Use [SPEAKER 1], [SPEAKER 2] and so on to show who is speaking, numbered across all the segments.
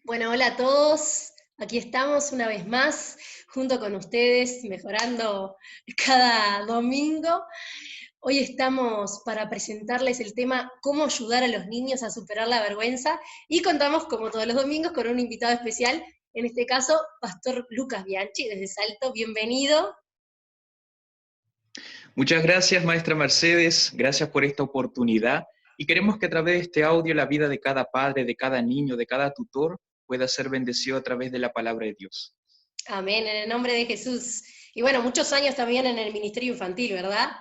[SPEAKER 1] Bueno, hola a todos. Aquí estamos una vez más, junto con ustedes, mejorando cada domingo. Hoy estamos para presentarles el tema cómo ayudar a los niños a superar la vergüenza y contamos, como todos los domingos, con un invitado especial, en este caso, Pastor Lucas Bianchi, desde Salto. Bienvenido.
[SPEAKER 2] Muchas gracias, maestra Mercedes, gracias por esta oportunidad y queremos que a través de este audio la vida de cada padre, de cada niño, de cada tutor pueda ser bendecido a través de la palabra de Dios.
[SPEAKER 1] Amén, en el nombre de Jesús. Y bueno, muchos años también en el ministerio infantil, ¿verdad?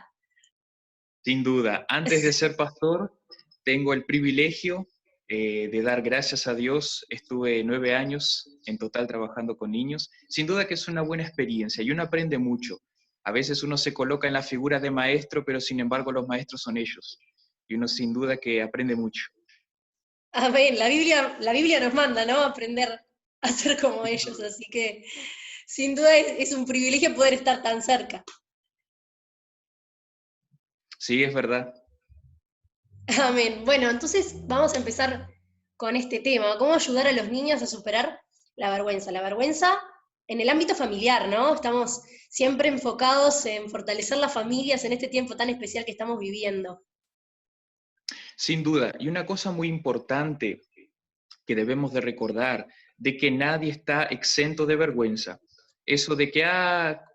[SPEAKER 2] Sin duda, antes de ser pastor, tengo el privilegio de dar gracias a Dios. Estuve 9 años en total trabajando con niños. Sin duda que es una buena experiencia y uno aprende mucho. A veces uno se coloca en la figura de maestro, pero sin embargo los maestros son ellos. Y uno sin duda que aprende mucho.
[SPEAKER 1] Amén, la Biblia nos manda, ¿no? Aprender a ser como ellos, así que sin duda es un privilegio poder estar tan cerca.
[SPEAKER 2] Sí, es verdad.
[SPEAKER 1] Amén. Bueno, entonces vamos a empezar con este tema, cómo ayudar a los niños a superar la vergüenza. La vergüenza en el ámbito familiar, ¿no? Estamos siempre enfocados en fortalecer las familias en este tiempo tan especial que estamos viviendo.
[SPEAKER 2] Sin duda. Y una cosa muy importante que debemos de recordar, de que nadie está exento de vergüenza. Eso de que,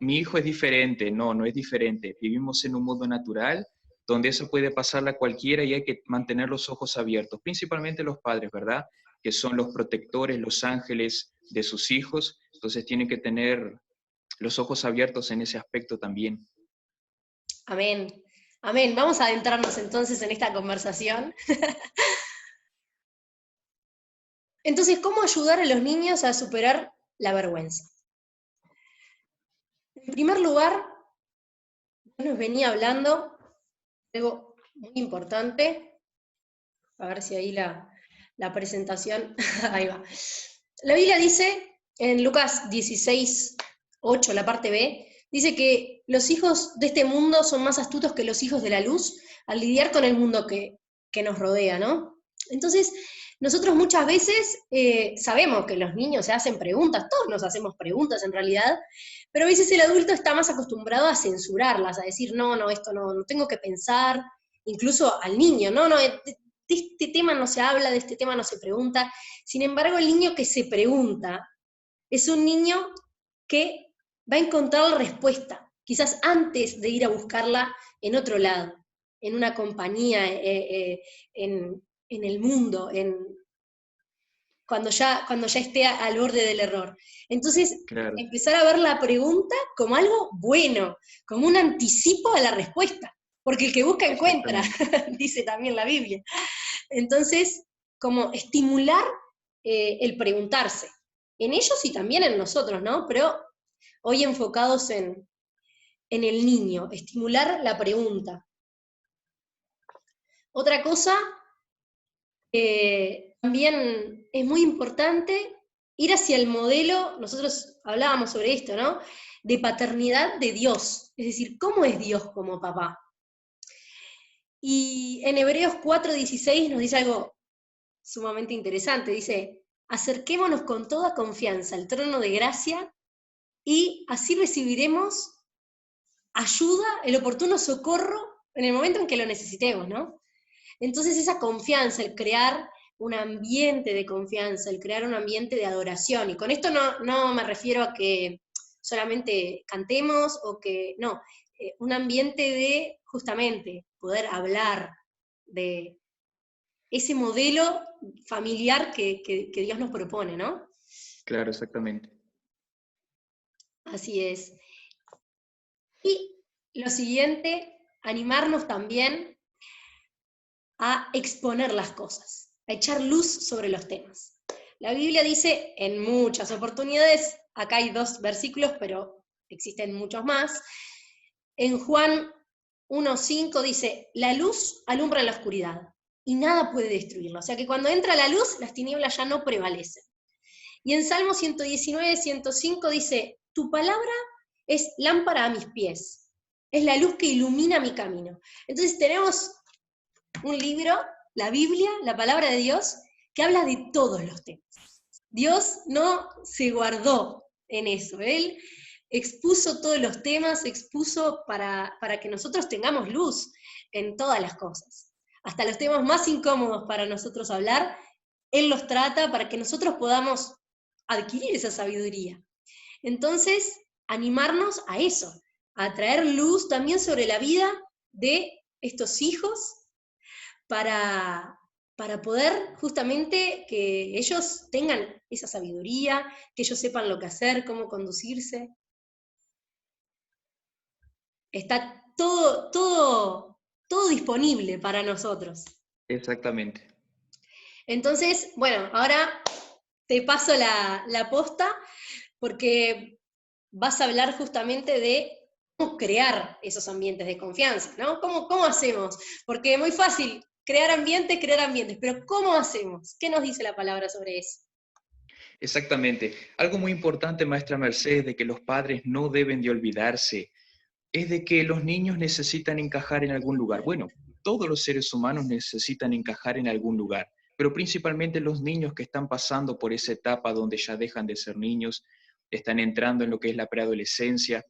[SPEAKER 2] mi hijo es diferente, no, no es diferente. Vivimos en un mundo natural donde eso puede pasarle a cualquiera y hay que mantener los ojos abiertos, principalmente los padres, ¿verdad? Que son los protectores, los ángeles de sus hijos, entonces tienen que tener los ojos abiertos en ese aspecto también.
[SPEAKER 1] Amén. Amén. Vamos a adentrarnos entonces en esta conversación. Entonces, ¿cómo ayudar a los niños a superar la vergüenza? En primer lugar, nos venía hablando algo muy importante, a ver si ahí la presentación, ahí va. La Biblia dice, en Lucas 16, 8, la parte B, dice que los hijos de este mundo son más astutos que los hijos de la luz al lidiar con el mundo que nos rodea, ¿no? Entonces, nosotros muchas veces sabemos que los niños se hacen preguntas, todos nos hacemos preguntas en realidad, pero a veces el adulto está más acostumbrado a censurarlas, a decir, no, no, esto no tengo que pensar, incluso al niño, no, de este tema no se habla, de este tema no se pregunta. Sin embargo, el niño que se pregunta es un niño que va a encontrar la respuesta, quizás antes de ir a buscarla en otro lado, en una compañía, en el mundo, cuando ya esté al borde del error. Entonces,
[SPEAKER 2] Claro,
[SPEAKER 1] empezar a ver la pregunta como algo bueno, como un anticipo a la respuesta, porque el que busca encuentra,
[SPEAKER 2] exactamente.
[SPEAKER 1] dice también la Biblia. Entonces, como estimular el preguntarse, en ellos y también en nosotros, ¿no? Pero hoy enfocados en el niño, estimular la pregunta. Otra cosa, también es muy importante ir hacia el modelo, nosotros hablábamos sobre esto, ¿no? De paternidad de Dios, es decir, ¿cómo es Dios como papá? Y en Hebreos 4:16 nos dice algo sumamente interesante, dice, acerquémonos con toda confianza al trono de gracia y así recibiremos ayuda, el oportuno socorro en el momento en que lo necesitemos, ¿no? Entonces esa confianza, el crear un ambiente de confianza, el crear un ambiente de adoración, y con esto no me refiero a que solamente cantemos o que, no, un ambiente de justamente poder hablar de ese modelo familiar que Dios nos propone, ¿no?
[SPEAKER 2] Claro, exactamente.
[SPEAKER 1] Así es. Y lo siguiente, animarnos también a exponer las cosas, a echar luz sobre los temas. La Biblia dice en muchas oportunidades, acá hay 2 versículos, pero existen muchos más. En Juan 1:5 dice, la luz alumbra en la oscuridad y nada puede destruirla. O sea que cuando entra la luz, las tinieblas ya no prevalecen. Y en Salmo 119:105 dice, tu palabra es lámpara a mis pies, es la luz que ilumina mi camino. Entonces tenemos un libro, la Biblia, la palabra de Dios, que habla de todos los temas. Dios no se guardó en eso. Él expuso todos los temas, expuso para que nosotros tengamos luz en todas las cosas. Hasta los temas más incómodos para nosotros hablar, Él los trata para que nosotros podamos adquirir esa sabiduría. Entonces, animarnos a eso, a traer luz también sobre la vida de estos hijos para, para poder justamente que ellos tengan esa sabiduría, que ellos sepan lo que hacer, cómo conducirse. Está todo disponible para nosotros.
[SPEAKER 2] Exactamente.
[SPEAKER 1] Entonces, bueno, ahora te paso la posta porque vas a hablar justamente de cómo crear esos ambientes de confianza, ¿no? ¿Cómo hacemos? Porque es muy fácil crear ambientes, pero ¿cómo hacemos? ¿Qué nos dice la palabra sobre eso?
[SPEAKER 2] Exactamente. Algo muy importante, maestra Mercedes, de que los padres no deben de olvidarse, es de que los niños necesitan encajar en algún lugar. Bueno, todos los seres humanos necesitan encajar en algún lugar, pero principalmente los niños que están pasando por esa etapa donde ya dejan de ser niños, están entrando en lo que es la preadolescencia,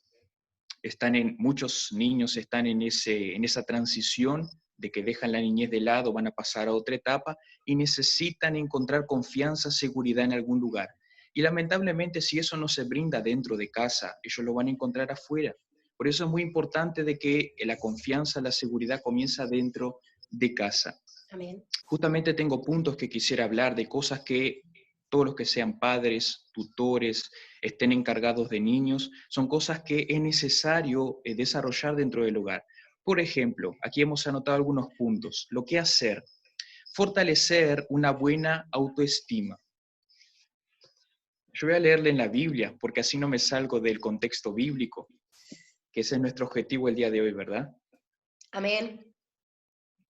[SPEAKER 2] muchos niños están en esa transición de que dejan la niñez de lado, van a pasar a otra etapa y necesitan encontrar confianza, seguridad en algún lugar. Y lamentablemente si eso no se brinda dentro de casa, ellos lo van a encontrar afuera. Por eso es muy importante de que la confianza, la seguridad comienza dentro de casa.
[SPEAKER 1] Amén.
[SPEAKER 2] Justamente tengo puntos que quisiera hablar de cosas que todos los que sean padres, tutores, estén encargados de niños, son cosas que es necesario desarrollar dentro del hogar. Por ejemplo, aquí hemos anotado algunos puntos. Lo que hacer, fortalecer una buena autoestima. Yo voy a leerle en la Biblia, porque así no me salgo del contexto bíblico, que ese es nuestro objetivo el día de hoy, ¿verdad?
[SPEAKER 1] Amén.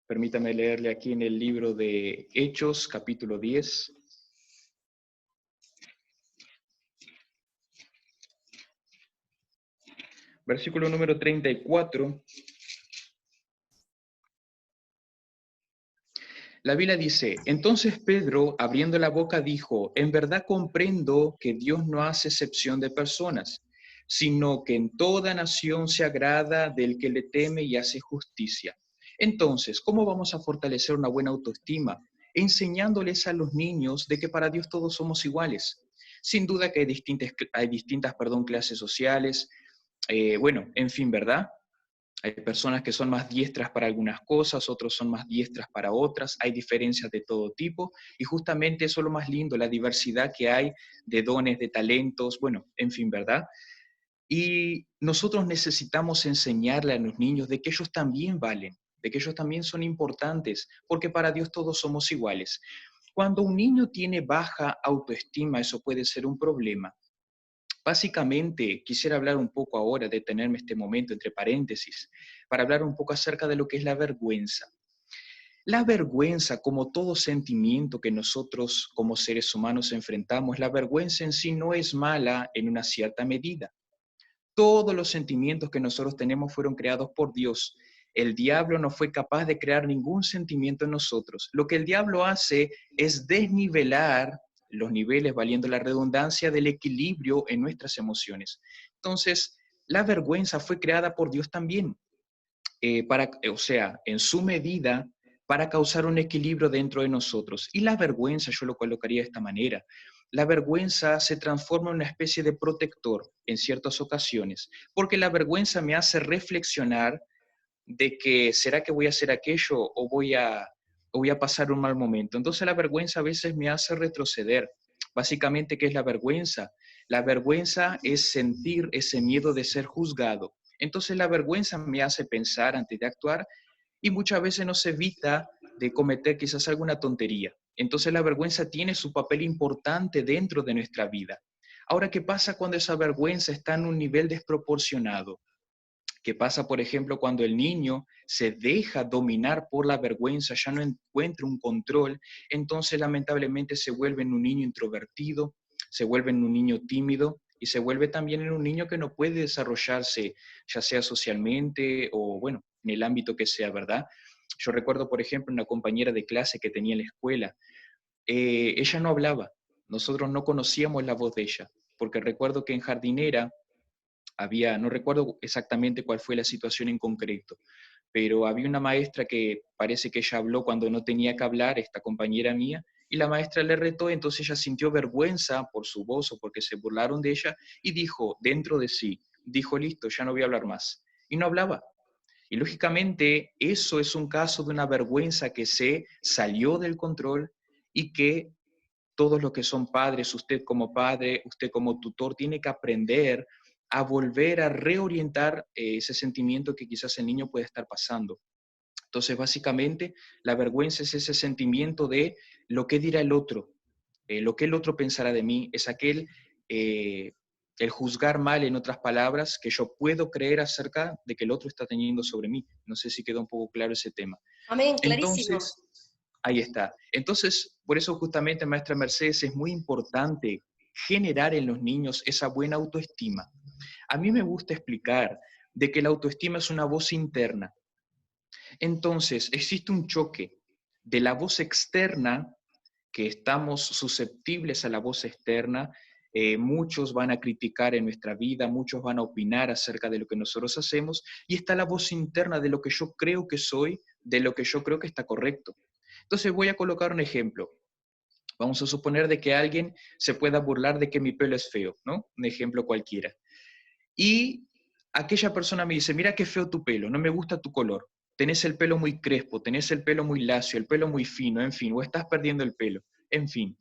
[SPEAKER 2] Permítame leerle aquí en el libro de Hechos, capítulo 10. Versículo número 34. La Biblia dice, entonces Pedro, abriendo la boca, dijo, en verdad comprendo que Dios no hace excepción de personas, sino que en toda nación se agrada del que le teme y hace justicia. Entonces, ¿cómo vamos a fortalecer una buena autoestima? Enseñándoles a los niños de que para Dios todos somos iguales. Sin duda que hay distintas clases sociales, bueno, en fin, ¿verdad? Hay personas que son más diestras para algunas cosas, otros son más diestras para otras, hay diferencias de todo tipo y justamente eso es lo más lindo, la diversidad que hay de dones, de talentos, bueno, en fin, ¿verdad? Y nosotros necesitamos enseñarle a los niños de que ellos también valen, de que ellos también son importantes, porque para Dios todos somos iguales. Cuando un niño tiene baja autoestima, eso puede ser un problema. Básicamente, quisiera hablar un poco ahora, detenerme este momento entre paréntesis, para hablar un poco acerca de lo que es la vergüenza. La vergüenza, como todo sentimiento que nosotros como seres humanos enfrentamos, la vergüenza en sí no es mala en una cierta medida. Todos los sentimientos que nosotros tenemos fueron creados por Dios. El diablo no fue capaz de crear ningún sentimiento en nosotros. Lo que el diablo hace es desnivelar los niveles, valiendo la redundancia, del equilibrio en nuestras emociones. Entonces, la vergüenza fue creada por Dios también, o sea, en su medida, para causar un equilibrio dentro de nosotros. Y la vergüenza, yo lo colocaría de esta manera, la vergüenza se transforma en una especie de protector en ciertas ocasiones, porque la vergüenza me hace reflexionar de que, ¿será que voy a hacer aquello o voy a pasar un mal momento? Entonces la vergüenza a veces me hace retroceder. Básicamente, ¿qué es la vergüenza? La vergüenza es sentir ese miedo de ser juzgado. Entonces la vergüenza me hace pensar antes de actuar y muchas veces nos evita de cometer quizás alguna tontería. Entonces la vergüenza tiene su papel importante dentro de nuestra vida. Ahora, ¿qué pasa cuando esa vergüenza está en un nivel desproporcionado? ¿Qué pasa, por ejemplo, cuando el niño se deja dominar por la vergüenza, ya no encuentra un control, entonces lamentablemente se vuelve en un niño introvertido, se vuelve en un niño tímido y se vuelve también en un niño que no puede desarrollarse, ya sea socialmente o, bueno, en el ámbito que sea, ¿verdad? Yo recuerdo, por ejemplo, una compañera de clase que tenía en la escuela. Ella no hablaba, nosotros no conocíamos la voz de ella, porque recuerdo que en jardinera había, no recuerdo exactamente cuál fue la situación en concreto, pero había una maestra que parece que ella habló cuando no tenía que hablar, esta compañera mía, y la maestra le retó, entonces ella sintió vergüenza por su voz o porque se burlaron de ella, y dijo dentro de sí, dijo, listo, ya no voy a hablar más. Y no hablaba. Y lógicamente eso es un caso de una vergüenza que se salió del control y que todos los que son padres, usted como padre, usted como tutor, tiene que aprender a volver a reorientar ese sentimiento que quizás el niño puede estar pasando. Entonces, básicamente, la vergüenza es ese sentimiento de lo que dirá el otro, lo que el otro pensará de mí, es eh, el juzgar mal, en otras palabras, que yo puedo creer acerca de que el otro está teniendo sobre mí. No sé si quedó un poco claro ese tema.
[SPEAKER 1] Amén, clarísimo.
[SPEAKER 2] Entonces, ahí está. Entonces, por eso justamente, maestra Mercedes, es muy importante generar en los niños esa buena autoestima. A mí me gusta explicar de que la autoestima es una voz interna. Entonces, existe un choque de la voz externa, que estamos susceptibles a la voz externa. Muchos van a criticar en nuestra vida, muchos van a opinar acerca de lo que nosotros hacemos, y está la voz interna de lo que yo creo que soy, de lo que yo creo que está correcto. Entonces voy a colocar un ejemplo. Vamos a suponer de que alguien se pueda burlar de que mi pelo es feo, ¿no? Un ejemplo cualquiera. Y aquella persona me dice, mira qué feo tu pelo, no me gusta tu color. Tenés el pelo muy crespo, tenés el pelo muy lacio, el pelo muy fino, en fin, o estás perdiendo el pelo, en fin.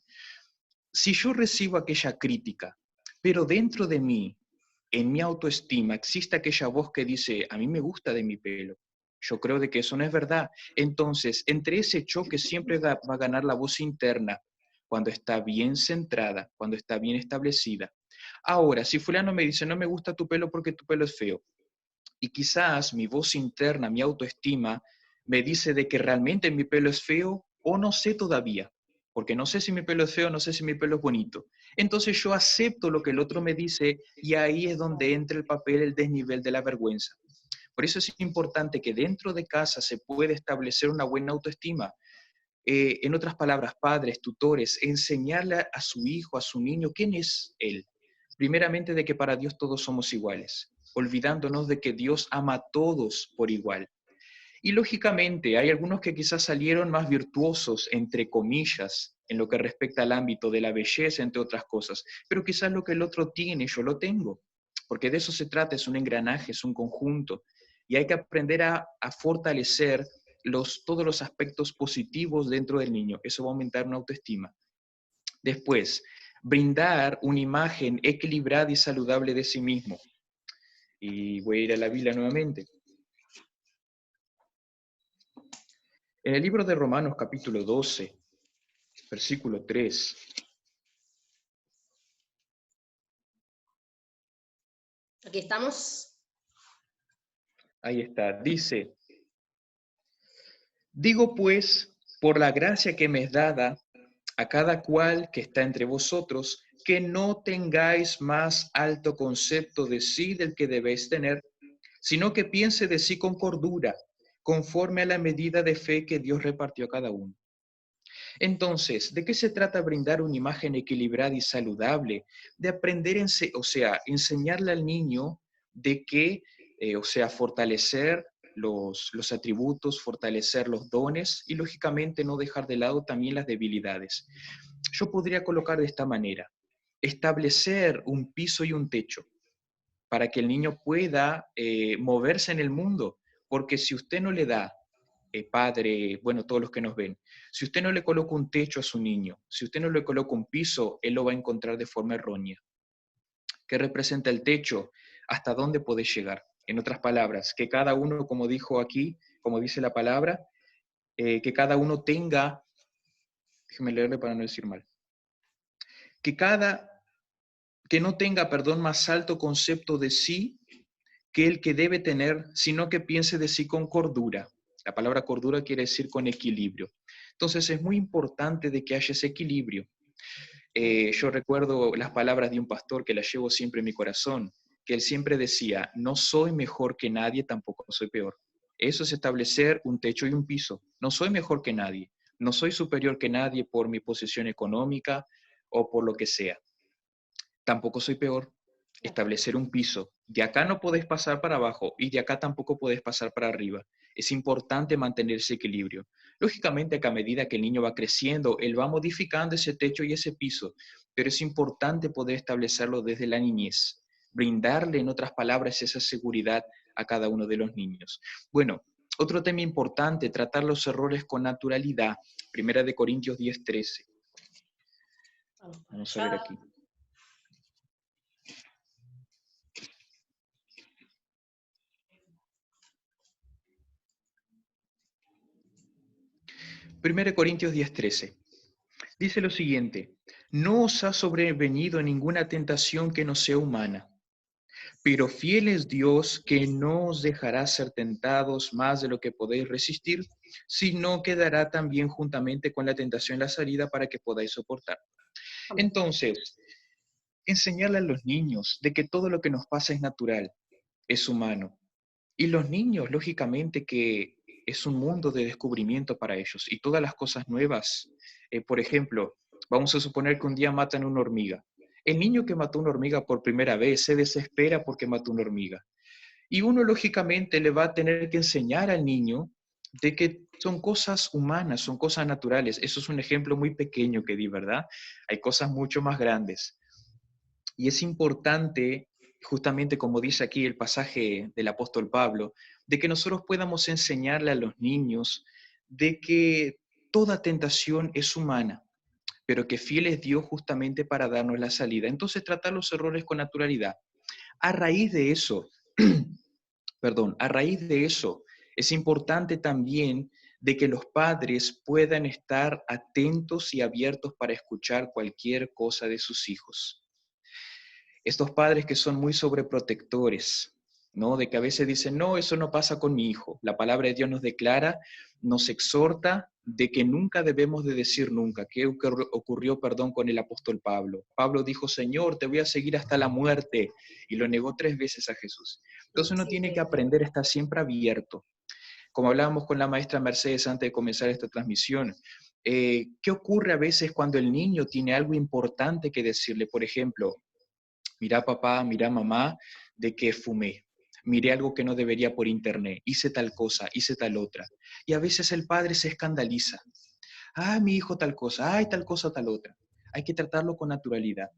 [SPEAKER 2] Si yo recibo aquella crítica, pero dentro de mí, en mi autoestima, existe aquella voz que dice, a mí me gusta de mi pelo, yo creo de que eso no es verdad. Entonces, entre ese choque siempre va a ganar la voz interna, cuando está bien centrada, cuando está bien establecida. Ahora, si fulano me dice, no me gusta tu pelo porque tu pelo es feo, y quizás mi voz interna, mi autoestima, me dice de que realmente mi pelo es feo o no sé todavía, porque no sé si mi pelo es feo, no sé si mi pelo es bonito. Entonces yo acepto lo que el otro me dice y ahí es donde entra el papel, el desnivel de la vergüenza. Por eso es importante que dentro de casa se pueda establecer una buena autoestima. En otras palabras, padres, tutores, enseñarle a su hijo, a su niño, quién es él. Primeramente de que para Dios todos somos iguales, olvidándonos de que Dios ama a todos por igual. Y lógicamente hay algunos que quizás salieron más virtuosos, entre comillas, en lo que respecta al ámbito de la belleza, entre otras cosas, pero quizás lo que el otro tiene, yo lo tengo, porque de eso se trata, es un engranaje, es un conjunto, y hay que aprender a fortalecer todos los aspectos positivos dentro del niño, eso va a aumentar una autoestima. Después, brindar una imagen equilibrada y saludable de sí mismo. Y voy a ir a la Biblia nuevamente. En el libro de Romanos capítulo 12, versículo 3.
[SPEAKER 1] Aquí estamos.
[SPEAKER 2] Ahí está, dice, digo pues, por la gracia que me es dada a cada cual que está entre vosotros, que no tengáis más alto concepto de sí del que debéis tener, sino que piense de sí con cordura, conforme a la medida de fe que Dios repartió a cada uno. Entonces, ¿de qué se trata brindar una imagen equilibrada y saludable? De aprender, o sea, enseñarle al niño de que, o sea, fortalecer los atributos, fortalecer los dones y, lógicamente, no dejar de lado también las debilidades. Yo podría colocar de esta manera, establecer un piso y un techo para que el niño pueda moverse en el mundo, porque si usted no le da padre, bueno, todos los que nos ven, si usted no le coloca un techo a su niño, si usted no le coloca un piso, él lo va a encontrar de forma errónea. ¿Qué representa el techo? ¿Hasta dónde puede llegar? En otras palabras, que cada uno, como dijo aquí, como dice la palabra, que cada uno tenga, déjeme leerle para no decir mal, que que no tenga, perdón, más alto concepto de sí que el que debe tener, sino que piense de sí con cordura. La palabra cordura quiere decir con equilibrio. Entonces es muy importante de que haya ese equilibrio. Yo recuerdo las palabras de un pastor que las llevo siempre en mi corazón, que él siempre decía, no soy mejor que nadie, tampoco soy peor. Eso es establecer un techo y un piso. No soy mejor que nadie, no soy superior que nadie por mi posición económica o por lo que sea. Tampoco soy peor. Establecer un piso. De acá no podés pasar para abajo y de acá tampoco podés pasar para arriba. Es importante mantener ese equilibrio. Lógicamente, que a medida que el niño va creciendo, él va modificando ese techo y ese piso, pero es importante poder establecerlo desde la niñez, brindarle, en otras palabras, esa seguridad a cada uno de los niños. Bueno, otro tema importante, tratar los errores con naturalidad. Primera de Corintios 10:13.
[SPEAKER 1] Vamos para
[SPEAKER 2] Vamos a ver
[SPEAKER 1] allá.
[SPEAKER 2] aquí. Primera de Corintios 10:13. Dice lo siguiente: no os ha sobrevenido ninguna tentación que no sea humana, pero fiel es Dios, que no os dejará ser tentados más de lo que podéis resistir, sino que dará también juntamente con la tentación la salida para que podáis soportar.
[SPEAKER 1] Amén.
[SPEAKER 2] Entonces, enseñarle a los niños de que todo lo que nos pasa es natural, es humano. Y los niños, lógicamente, que es un mundo de descubrimiento para ellos y todas las cosas nuevas. Por ejemplo, vamos a suponer que un día matan una hormiga. El niño que mató una hormiga por primera vez se desespera porque mató una hormiga. Y uno, lógicamente, le va a tener que enseñar al niño de que son cosas humanas, son cosas naturales. Eso es un ejemplo muy pequeño que di, ¿verdad? Hay cosas mucho más grandes. Y es importante, justamente como dice aquí el pasaje del apóstol Pablo, de que nosotros podamos enseñarle a los niños de que toda tentación es humana, pero que fiel es Dios justamente para darnos la salida. Entonces, tratar los errores con naturalidad. A raíz de eso, perdón, a raíz de eso, es importante también de que los padres puedan estar atentos y abiertos para escuchar cualquier cosa de sus hijos. Estos padres que son muy sobreprotectores, ¿no? De que a veces dicen, no, eso no pasa con mi hijo. La palabra de Dios nos declara, nos exhorta de que nunca debemos de decir nunca. ¿Qué ocurrió, perdón, con el apóstol Pablo? Pablo dijo, Señor, te voy a seguir hasta la muerte, y lo negó 3 veces a Jesús. Entonces uno
[SPEAKER 1] Sí,
[SPEAKER 2] tiene que
[SPEAKER 1] sí.
[SPEAKER 2] aprender a estar siempre abierto. Como hablábamos con la maestra Mercedes antes de comenzar esta transmisión, ¿qué ocurre a veces cuando el niño tiene algo importante que decirle? Por ejemplo, mira papá, mira mamá, de que fumé, miré algo que no debería por internet, hice tal cosa, hice tal otra. Y a veces el padre se escandaliza. Ah, mi hijo tal cosa, ay, tal cosa, tal otra. Hay que tratarlo con naturalidad,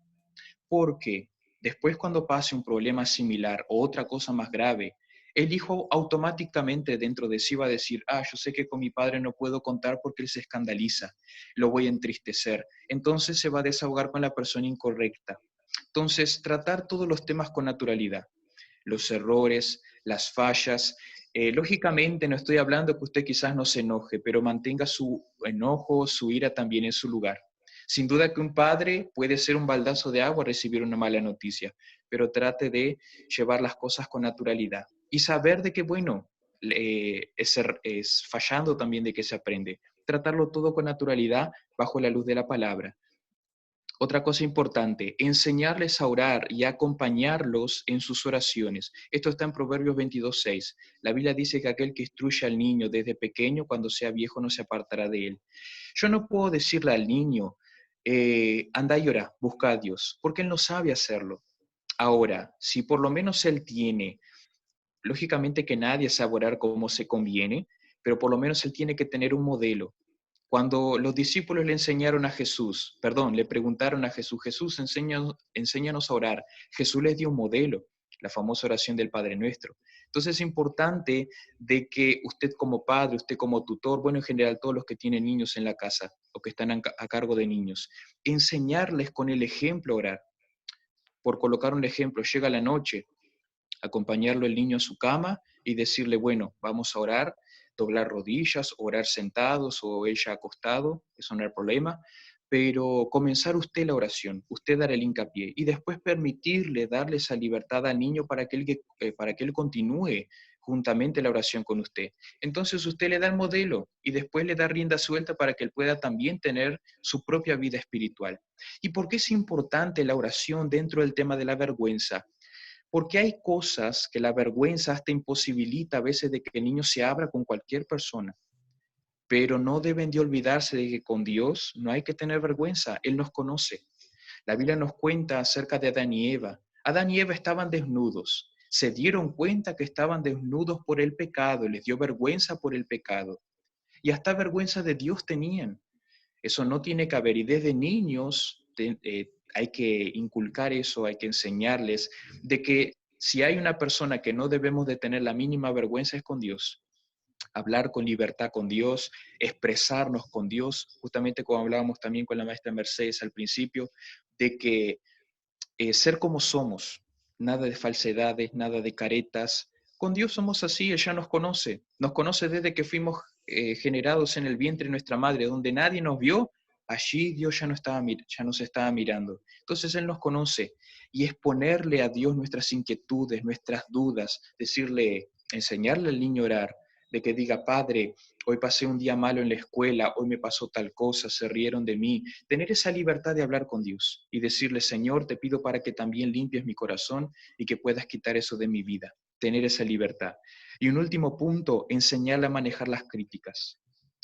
[SPEAKER 2] porque después cuando pase un problema similar o otra cosa más grave, el hijo automáticamente dentro de sí va a decir, ah, yo sé que con mi padre no puedo contar porque él se escandaliza, lo voy a entristecer. Entonces se va a desahogar con la persona incorrecta. Entonces, tratar todos los temas con naturalidad, los errores, las fallas. Lógicamente, no estoy hablando que usted quizás no se enoje, pero mantenga su enojo, su ira también en su lugar. Sin duda que un padre puede ser un baldazo de agua recibir una mala noticia, pero trate de llevar las cosas con naturalidad y saber de que, bueno, es fallando también de que se aprende. Tratarlo todo con naturalidad bajo la luz de la palabra. Otra cosa importante, enseñarles a orar y acompañarlos en sus oraciones. Esto está en Proverbios 22:6. La Biblia dice que aquel que instruye al niño desde pequeño, cuando sea viejo, no se apartará de él. Yo no puedo decirle al niño, anda y ora, busca a Dios, porque él no sabe hacerlo. Ahora, si por lo menos él tiene, lógicamente que nadie sabe orar como se conviene, pero por lo menos él tiene que tener un modelo. Cuando los discípulos le enseñaron a Jesús, perdón, le preguntaron a Jesús, Jesús, enséñanos a orar. Jesús les dio un modelo, la famosa oración del Padre Nuestro. Entonces es importante de que usted como padre, usted como tutor, bueno, en general todos los que tienen niños en la casa o que están a cargo de niños, enseñarles con el ejemplo a orar. Por colocar un ejemplo, llega la noche, acompañarlo el niño a su cama y decirle, bueno, vamos a orar, doblar rodillas, orar sentados o ella acostado, eso no es el problema, pero comenzar usted la oración, usted dar el hincapié y después permitirle, darle esa libertad al niño para que él continúe juntamente la oración con usted. Entonces usted le da el modelo y después le da rienda suelta para que él pueda también tener su propia vida espiritual. ¿Y por qué es importante la oración dentro del tema de la vergüenza? Porque hay cosas que la vergüenza hasta imposibilita a veces de que el niño se abra con cualquier persona, pero no deben de olvidarse de que con Dios no hay que tener vergüenza, Él nos conoce. La Biblia nos cuenta acerca de Adán y Eva. Adán y Eva estaban desnudos. Se dieron cuenta que estaban desnudos por el pecado, les dio vergüenza por el pecado. Y hasta vergüenza de Dios tenían. Eso no tiene que haber. Y desde niños hay que inculcar eso, hay que enseñarles de que si hay una persona que no debemos de tener la mínima vergüenza es con Dios. Hablar con libertad con Dios, expresarnos con Dios, justamente como hablábamos también con la maestra Mercedes al principio, de que ser como somos, nada de falsedades, nada de caretas. Con Dios somos así, Él ya nos conoce desde que fuimos generados en el vientre de nuestra madre, donde nadie nos vio, allí Dios ya nos estaba mirando. Entonces Él nos conoce y es ponerle a Dios nuestras inquietudes, nuestras dudas, decirle, enseñarle al niño a orar, de que diga, Padre, hoy pasé un día malo en la escuela, hoy me pasó tal cosa, se rieron de mí. Tener esa libertad de hablar con Dios y decirle, Señor, te pido para que también limpies mi corazón y que puedas quitar eso de mi vida. Tener esa libertad. Y un último punto, enseñarle a manejar las críticas.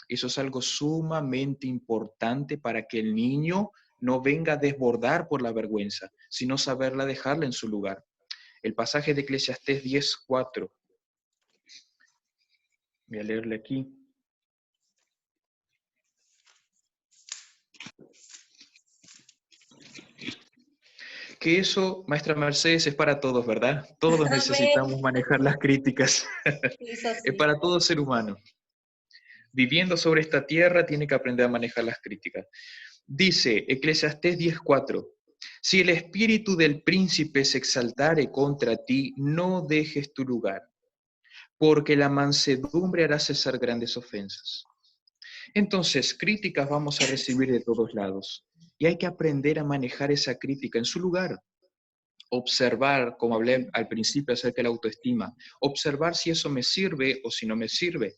[SPEAKER 2] Eso es algo sumamente importante para que el niño no venga a desbordar por la vergüenza, sino saberla dejarla en su lugar. El pasaje de Eclesiastés 10:4. Voy a leerle aquí. Que eso, maestra Mercedes, es para todos, ¿verdad? Todos
[SPEAKER 1] Amén.
[SPEAKER 2] necesitamos manejar las críticas.
[SPEAKER 1] Es
[SPEAKER 2] Es
[SPEAKER 1] así.
[SPEAKER 2] para todo ser humano. Viviendo sobre esta tierra tiene que aprender a manejar las críticas. Dice Eclesiastés 10:4, si el espíritu del príncipe se exaltare contra ti, no dejes tu lugar, porque la mansedumbre hará cesar grandes ofensas. Entonces, críticas vamos a recibir de todos lados y hay que aprender a manejar esa crítica en su lugar. Observar, como hablé al principio acerca de la autoestima, observar si eso me sirve o si no me sirve.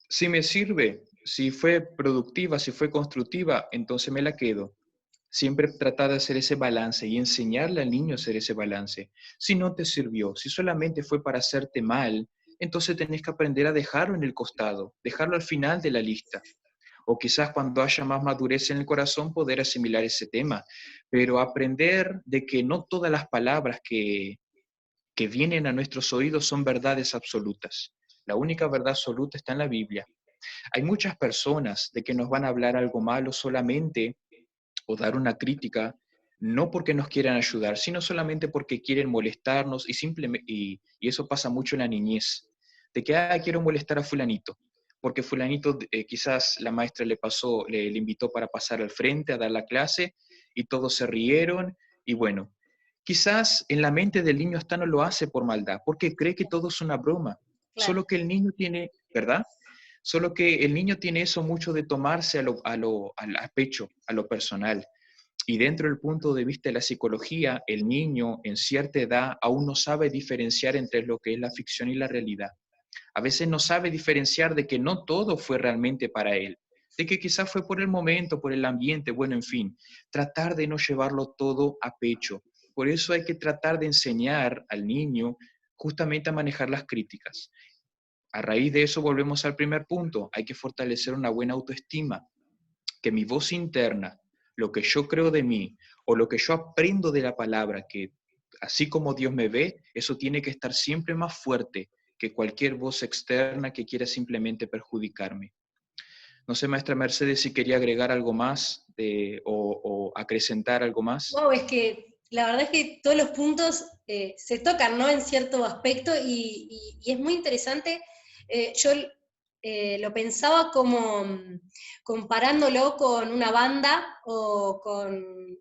[SPEAKER 2] Si me sirve, si fue productiva, si fue constructiva, entonces me la quedo. Siempre tratar de hacer ese balance y enseñarle al niño a hacer ese balance. Si no te sirvió, si solamente fue para hacerte mal, entonces tenés que aprender a dejarlo en el costado, dejarlo al final de la lista. O quizás cuando haya más madurez en el corazón poder asimilar ese tema, pero aprender de que no todas las palabras que vienen a nuestros oídos son verdades absolutas. La única verdad absoluta está en la Biblia. Hay muchas personas de que nos van a hablar algo malo solamente o dar una crítica, no porque nos quieran ayudar, sino solamente porque quieren molestarnos y eso pasa mucho en la niñez, de que quiero molestar a fulanito, porque fulanito quizás la maestra le invitó para pasar al frente a dar la clase y todos se rieron y bueno, quizás en la mente del niño hasta no lo hace por maldad, porque cree que todo es una broma,
[SPEAKER 1] Claro.
[SPEAKER 2] solo que el niño tiene, ¿verdad? Solo que el niño tiene eso mucho de tomarse a pecho, a lo personal. Y dentro del punto de vista de la psicología, el niño en cierta edad aún no sabe diferenciar entre lo que es la ficción y la realidad. A veces no sabe diferenciar de que no todo fue realmente para él, de que quizás fue por el momento, por el ambiente, bueno, en fin, tratar de no llevarlo todo a pecho. Por eso hay que tratar de enseñar al niño justamente a manejar las críticas. A raíz de eso volvemos al primer punto, hay que fortalecer una buena autoestima, que mi voz interna, lo que yo creo de mí o lo que yo aprendo de la palabra, que así como Dios me ve, eso tiene que estar siempre más fuerte que cualquier voz externa que quiera simplemente perjudicarme. No sé, maestra Mercedes, si quería agregar algo más o acrecentar algo más.
[SPEAKER 1] Wow, es que la verdad es que todos los puntos se tocan, ¿no? En cierto aspecto y es muy interesante. Yo lo pensaba como comparándolo con una banda o con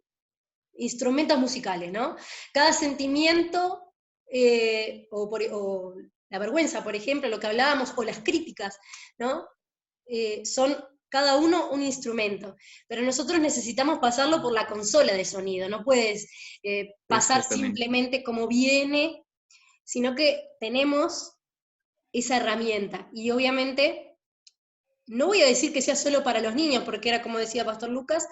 [SPEAKER 1] instrumentos musicales, ¿no? Cada sentimiento o la vergüenza, por ejemplo, lo que hablábamos, o las críticas, ¿no? Son cada uno un instrumento, pero nosotros necesitamos pasarlo por la consola de sonido, no puedes pasar
[SPEAKER 2] Exactamente.
[SPEAKER 1] simplemente como viene, sino que tenemos esa herramienta. Y obviamente, no voy a decir que sea solo para los niños, porque era como decía Pastor Lucas,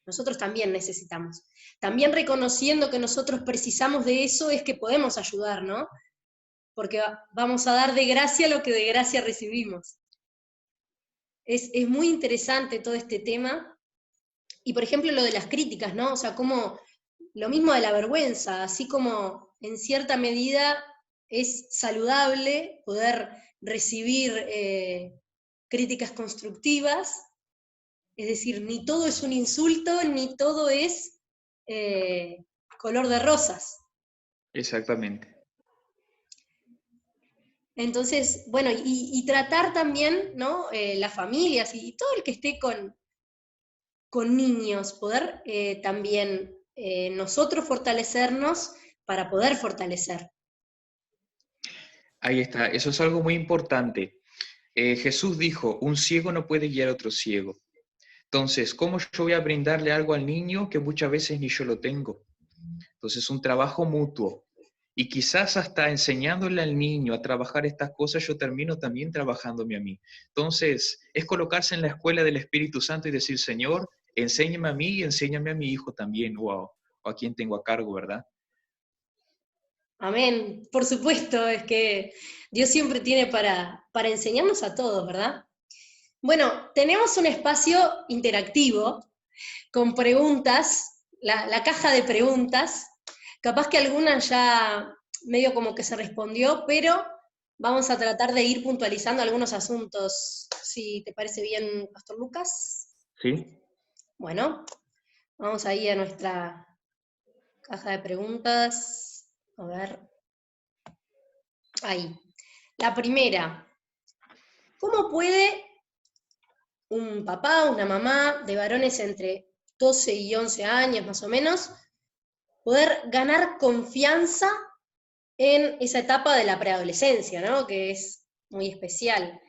[SPEAKER 1] nosotros también necesitamos. También reconociendo que nosotros precisamos de eso es que podemos ayudar, ¿no? Porque vamos a dar de gracia lo que de gracia recibimos. Es muy interesante todo este tema Y por ejemplo lo de las críticas, ¿no? O sea, como lo mismo de la vergüenza, así como en cierta medida es saludable poder recibir críticas constructivas, es decir, ni todo es un insulto, ni todo es color de rosas.
[SPEAKER 2] Exactamente.
[SPEAKER 1] Entonces, bueno, y tratar también, ¿no? Las familias y todo el que esté con niños, poder también nosotros fortalecernos para poder fortalecer.
[SPEAKER 2] Ahí está, eso es algo muy importante. Jesús dijo, un ciego no puede guiar a otro ciego. Entonces, ¿cómo yo voy a brindarle algo al niño que muchas veces ni yo lo tengo? Entonces, un trabajo mutuo. Y quizás hasta enseñándole al niño a trabajar estas cosas, yo termino también trabajándome a mí. Entonces, es colocarse en la escuela del Espíritu Santo y decir, Señor, enséñame a mí y enséñame a mi hijo también, wow, o a quien tengo a cargo, ¿verdad?
[SPEAKER 1] Amén. Por supuesto, es que Dios siempre tiene para enseñarnos a todos, ¿verdad? Bueno, tenemos un espacio interactivo con preguntas, la caja de preguntas. Capaz que alguna ya medio como que se respondió, pero vamos a tratar de ir puntualizando algunos asuntos, si te parece bien, Pastor Lucas.
[SPEAKER 2] Sí.
[SPEAKER 1] Bueno, vamos ahí a nuestra caja de preguntas. A ver, ahí. La primera, ¿cómo puede un papá, una mamá de varones entre 12 y 11 años más o menos poder ganar confianza en esa etapa de la preadolescencia, ¿no? Que es muy especial?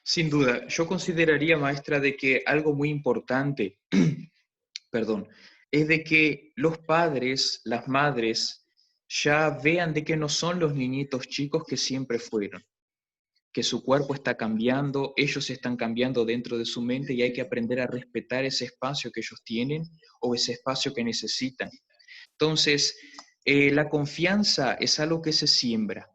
[SPEAKER 2] Sin duda, yo consideraría, maestra, de que algo muy importante, perdón, es de que los padres, las madres, ya vean de que no son los niñitos chicos que siempre fueron, que su cuerpo está cambiando, ellos están cambiando dentro de su mente y hay que aprender a respetar ese espacio que ellos tienen o ese espacio que necesitan. Entonces, la confianza es algo que se siembra.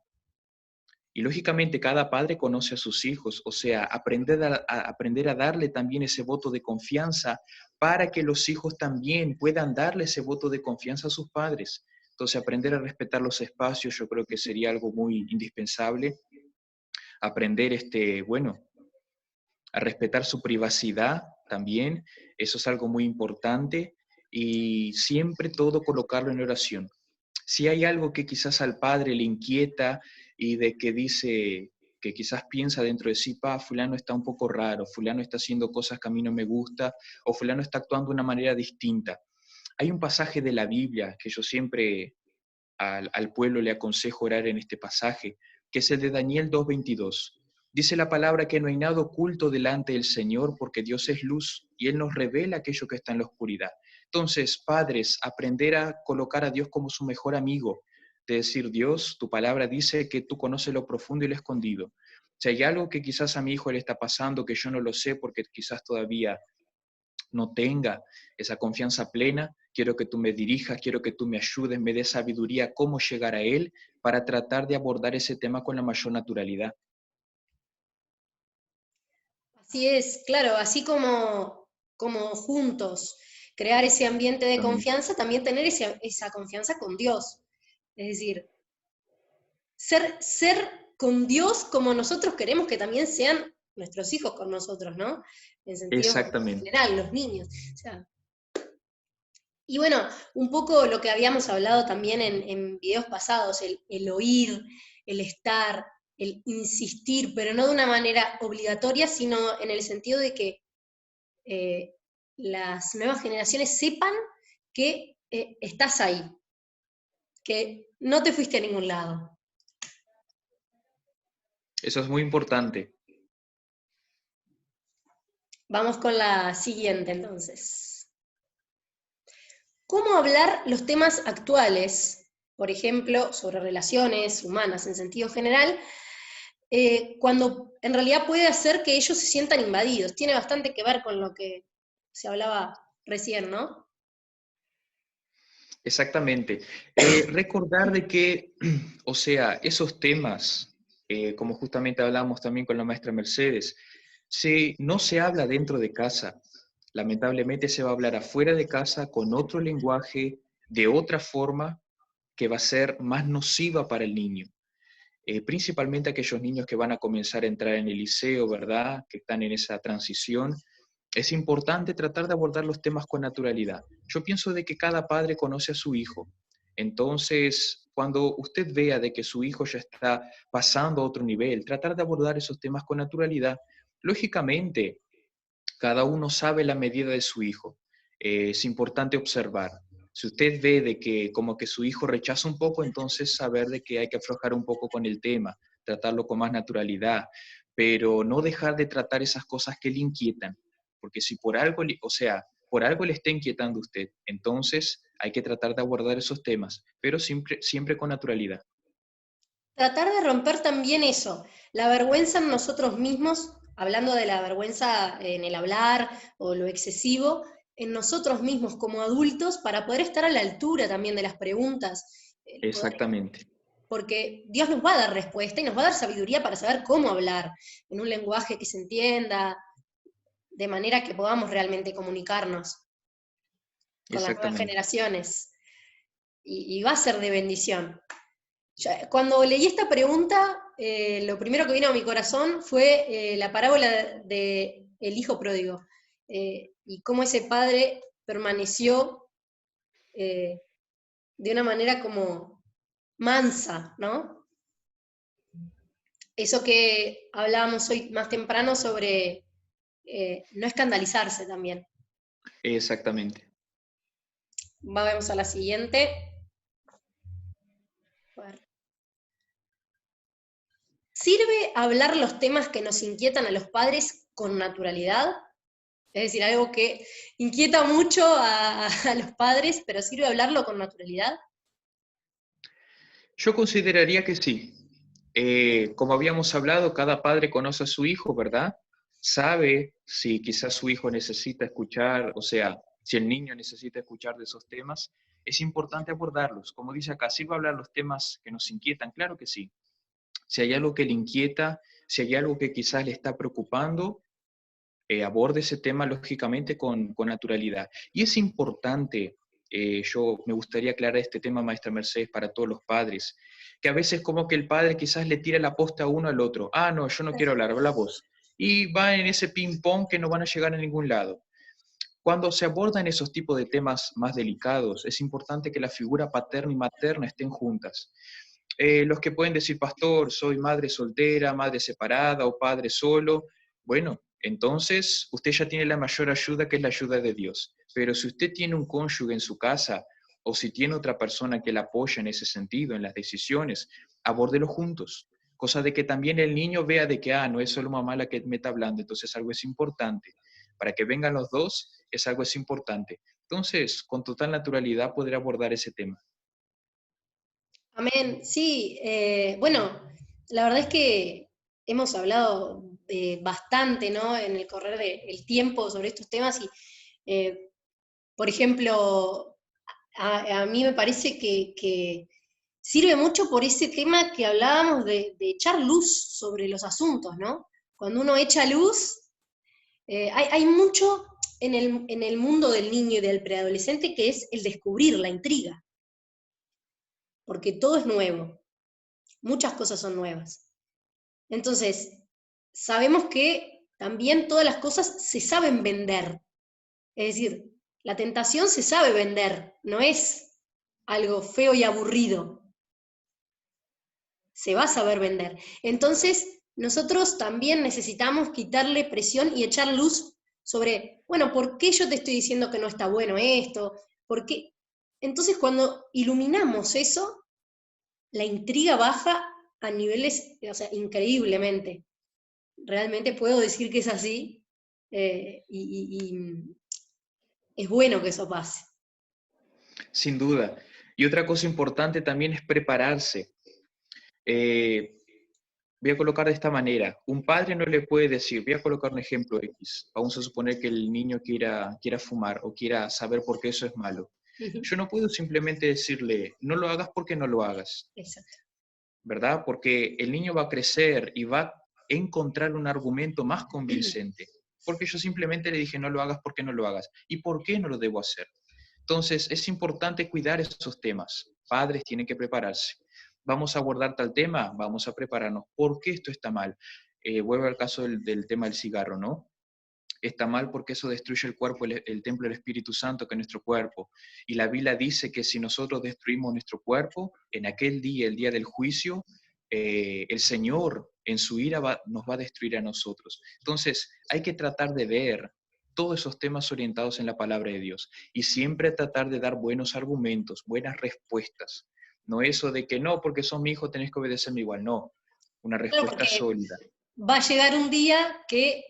[SPEAKER 2] Y lógicamente cada padre conoce a sus hijos, o sea, aprender a darle también ese voto de confianza para que los hijos también puedan darle ese voto de confianza a sus padres. Entonces, aprender a respetar los espacios yo creo que sería algo muy indispensable. Aprender, bueno, a respetar su privacidad también, eso es algo muy importante. Y siempre todo colocarlo en oración. Si hay algo que quizás al padre le inquieta y de que dice, que quizás piensa dentro de sí, fulano está un poco raro, fulano está haciendo cosas que a mí no me gusta, o fulano está actuando de una manera distinta. Hay un pasaje de la Biblia que yo siempre al pueblo le aconsejo orar en este pasaje, que es el de Daniel 2:22. Dice la palabra que no hay nada oculto delante del Señor porque Dios es luz y Él nos revela aquello que está en la oscuridad. Entonces, padres, aprender a colocar a Dios como su mejor amigo, de decir, Dios, tu palabra dice que tú conoces lo profundo y lo escondido. Si hay algo que quizás a mi hijo le está pasando que yo no lo sé porque quizás todavía no tenga esa confianza plena, quiero que tú me dirijas, quiero que tú me ayudes, me des sabiduría cómo llegar a Él para tratar de abordar ese tema con la mayor naturalidad.
[SPEAKER 1] Así es, claro, así como juntos crear ese ambiente de
[SPEAKER 2] También.
[SPEAKER 1] confianza, también tener esa confianza con Dios. Es decir, ser con Dios como nosotros queremos que también sean nuestros hijos con nosotros, ¿no? En sentido
[SPEAKER 2] Exactamente.
[SPEAKER 1] general, los niños. O sea, y bueno, un poco lo que habíamos hablado también en videos pasados, el oír, el estar, el insistir, pero no de una manera obligatoria, sino en el sentido de que eh, las nuevas generaciones sepan que estás ahí, que no te fuiste a ningún lado.
[SPEAKER 2] Eso es muy importante.
[SPEAKER 1] Vamos con la siguiente entonces. ¿Cómo hablar los temas actuales, por ejemplo, sobre relaciones humanas en sentido general, cuando en realidad puede hacer que ellos se sientan invadidos? Tiene bastante que ver con lo que se hablaba recién, ¿no?
[SPEAKER 2] Exactamente. Recordar de que, o sea, esos temas, como justamente hablamos también con la maestra Mercedes, Si no se habla dentro de casa, lamentablemente se va a hablar afuera de casa con otro lenguaje, de otra forma, que va a ser más nociva para el niño. Principalmente aquellos niños que van a comenzar a entrar en el liceo, ¿verdad? Que están en esa transición. Es importante tratar de abordar los temas con naturalidad. Yo pienso de que cada padre conoce a su hijo. Entonces, cuando usted vea de que su hijo ya está pasando a otro nivel, tratar de abordar esos temas con naturalidad. Lógicamente, cada uno sabe la medida de su hijo. Es importante observar. Si usted ve de que como que su hijo rechaza un poco, entonces saber de que hay que aflojar un poco con el tema, tratarlo con más naturalidad, pero no dejar de tratar esas cosas que le inquietan, porque si por algo, o sea, por algo le está inquietando a usted, entonces hay que tratar de abordar esos temas, pero siempre con naturalidad.
[SPEAKER 1] Tratar de romper también eso, la vergüenza en nosotros mismos, hablando de la vergüenza en el hablar o lo excesivo, en nosotros mismos como adultos para poder estar a la altura también de las preguntas,
[SPEAKER 2] Exactamente,
[SPEAKER 1] porque Dios nos va a dar respuesta y nos va a dar sabiduría para saber cómo hablar en un lenguaje que se entienda, de manera que podamos realmente comunicarnos con las nuevas
[SPEAKER 2] exactamente.
[SPEAKER 1] generaciones. Y va a ser de bendición. Cuando leí esta pregunta, lo primero que vino a mi corazón fue la parábola de el hijo pródigo, y cómo ese padre permaneció de una manera como mansa, ¿no? Eso que hablábamos hoy más temprano sobre no escandalizarse también.
[SPEAKER 2] Exactamente.
[SPEAKER 1] Vamos a la siguiente. A ver. ¿Sirve hablar los temas que nos inquietan a los padres con naturalidad? Es decir, algo que inquieta mucho a los padres, pero sirve hablarlo con naturalidad.
[SPEAKER 2] Yo consideraría que sí. Como habíamos hablado, cada padre conoce a su hijo, ¿verdad? Sabe si quizás su hijo necesita escuchar, o sea, si el niño necesita escuchar de esos temas. Es importante abordarlos. Como dice acá, ¿sirve hablar los temas que nos inquietan? Claro que sí. Si hay algo que le inquieta, si hay algo que quizás le está preocupando, aborde ese tema lógicamente con naturalidad. Y es importante, yo me gustaría aclarar este tema, maestra Mercedes, para todos los padres, que a veces como que el padre quizás le tira la posta a uno al otro. Ah, no, yo no quiero hablar, habla vos. Y va en ese ping-pong que no van a llegar a ningún lado. Cuando se abordan esos tipos de temas más delicados, es importante que la figura paterna y materna estén juntas. Los que pueden decir, pastor, soy madre soltera, madre separada o padre solo, bueno, entonces usted ya tiene la mayor ayuda, que es la ayuda de Dios. Pero si usted tiene un cónyuge en su casa o si tiene otra persona que la apoya en ese sentido, en las decisiones, abórdelo juntos. Cosa de que también el niño vea de que, no es solo mamá la que me está hablando, entonces algo es importante. Para que vengan los dos, es importante. Entonces, con total naturalidad poder abordar ese tema.
[SPEAKER 1] Amén. Sí, bueno, la verdad es que hemos hablado bastante, ¿no? En el correr del tiempo sobre estos temas y, por ejemplo, a mí me parece que sirve mucho por ese tema que hablábamos de echar luz sobre los asuntos, ¿no? Cuando uno echa luz, hay mucho en el mundo del niño y del preadolescente que es el descubrir, la intriga, porque todo es nuevo, muchas cosas son nuevas. Entonces, sabemos que también todas las cosas se saben vender, es decir, la tentación se sabe vender, no es algo feo y aburrido, se va a saber vender. Entonces, nosotros también necesitamos quitarle presión y echar luz sobre, bueno, ¿por qué yo te estoy diciendo que no está bueno esto? ¿Por qué? Entonces, cuando iluminamos eso, la intriga baja a niveles, o sea, increíblemente. Realmente puedo decir que es así, y es bueno que eso pase.
[SPEAKER 2] Sin duda. Y otra cosa importante también es prepararse. Eh, Voy a colocar de esta manera. Un padre no le puede decir, voy a colocar un ejemplo X. Vamos a suponer que el niño quiera fumar o quiera saber por qué eso es malo.
[SPEAKER 1] Ujú.
[SPEAKER 2] Yo no puedo simplemente decirle, no lo hagas porque no lo hagas,
[SPEAKER 1] Exacto.
[SPEAKER 2] ¿verdad? Porque el niño va a crecer y va encontrar un argumento más convincente. Porque yo simplemente le dije, no lo hagas porque no lo hagas. ¿Y por qué no lo debo hacer? Entonces, es importante cuidar esos temas. Padres tienen que prepararse. Vamos a abordar tal tema, vamos a prepararnos. ¿Por qué esto está mal? Vuelvo al caso del tema del cigarro, ¿no? Está mal porque eso destruye el cuerpo, el templo del Espíritu Santo, que es nuestro cuerpo. Y la Biblia dice que si nosotros destruimos nuestro cuerpo, en aquel día, el día del juicio, el Señor en su ira nos va a destruir a nosotros. Entonces, hay que tratar de ver todos esos temas orientados en la palabra de Dios y siempre tratar de dar buenos argumentos, buenas respuestas. No eso de que no, porque son mi hijo, tenés que obedecerme igual. No, una
[SPEAKER 1] Claro,
[SPEAKER 2] respuesta
[SPEAKER 1] porque
[SPEAKER 2] sólida.
[SPEAKER 1] va a llegar un día que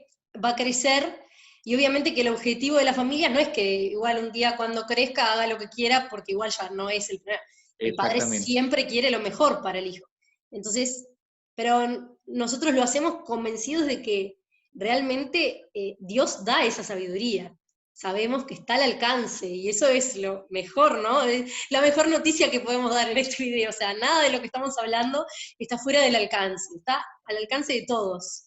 [SPEAKER 1] va a crecer y obviamente que el objetivo de la familia no es que igual un día cuando crezca haga lo que quiera, porque igual ya no es el problema. El padre
[SPEAKER 2] Exactamente.
[SPEAKER 1] siempre quiere lo mejor para el hijo. Entonces, pero nosotros lo hacemos convencidos de que realmente Dios da esa sabiduría. Sabemos que está al alcance y eso es lo mejor, ¿no? Es la mejor noticia que podemos dar en este video. O sea, nada de lo que estamos hablando está fuera del alcance, está al alcance de todos.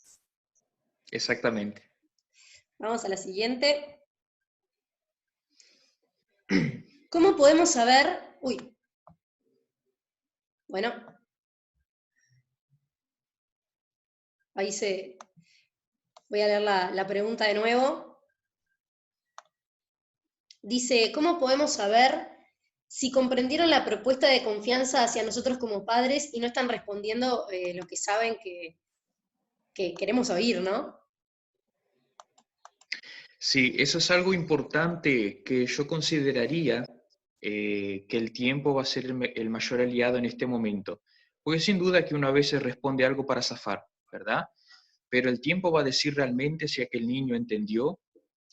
[SPEAKER 2] Exactamente.
[SPEAKER 1] Vamos a la siguiente. ¿Cómo podemos saber? Uy, bueno, ahí se. Voy a leer la pregunta de nuevo. Dice, ¿cómo podemos saber si comprendieron la propuesta de confianza hacia nosotros como padres y no están respondiendo lo que saben que queremos oír, ¿no?
[SPEAKER 2] Sí, eso es algo importante que yo consideraría que el tiempo va a ser el mayor aliado en este momento. Porque sin duda que uno a veces responde algo para zafar, ¿verdad? Pero el tiempo va a decir realmente si aquel niño entendió.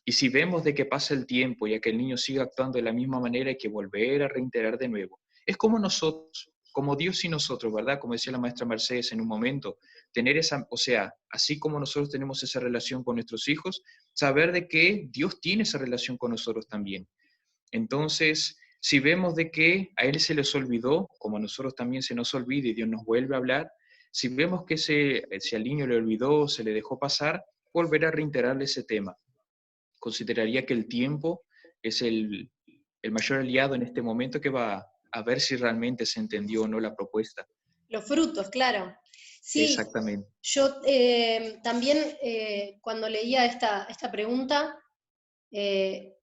[SPEAKER 2] Y si vemos de que pasa el tiempo y a que el niño sigue actuando de la misma manera, hay que volver a reiterar de nuevo. Es como nosotros, como Dios y nosotros, ¿verdad? Como decía la maestra Mercedes en un momento, tener esa, o sea, así como nosotros tenemos esa relación con nuestros hijos, saber de que Dios tiene esa relación con nosotros también. Entonces, si vemos de que a Él se les olvidó, como a nosotros también se nos olvida y Dios nos vuelve a hablar, si vemos que si al niño le olvidó, se le dejó pasar, volver a reiterarle ese tema. Consideraría que el tiempo es el mayor aliado en este momento que va a ver si realmente se entendió o no la propuesta.
[SPEAKER 1] Los frutos, claro. Sí,
[SPEAKER 2] Exactamente.
[SPEAKER 1] yo también cuando leía esta pregunta, me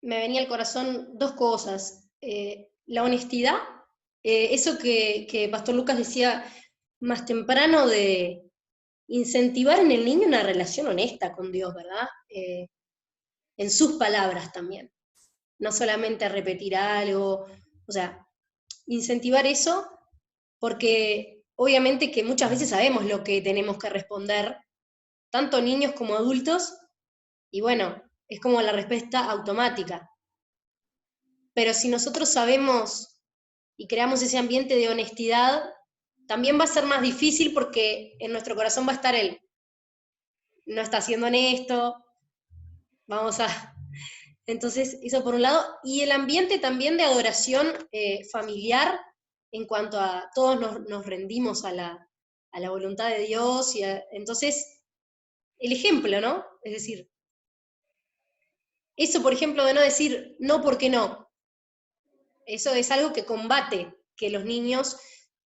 [SPEAKER 1] venía al corazón dos cosas. La honestidad, eso que Pastor Lucas decía más temprano de incentivar en el niño una relación honesta con Dios, ¿verdad? En sus palabras también, no solamente repetir algo, o sea, incentivar eso, porque obviamente que muchas veces sabemos lo que tenemos que responder, tanto niños como adultos, y bueno, es como la respuesta automática. Pero si nosotros sabemos y creamos ese ambiente de honestidad, también va a ser más difícil porque en nuestro corazón va a estar el, no está siendo honesto, vamos a. Entonces, eso por un lado. Y el ambiente también de adoración familiar, en cuanto a todos nos rendimos a la voluntad de Dios. Entonces, el ejemplo, ¿no? Es decir, eso, por ejemplo, de no decir no porque no, eso es algo que combate que los niños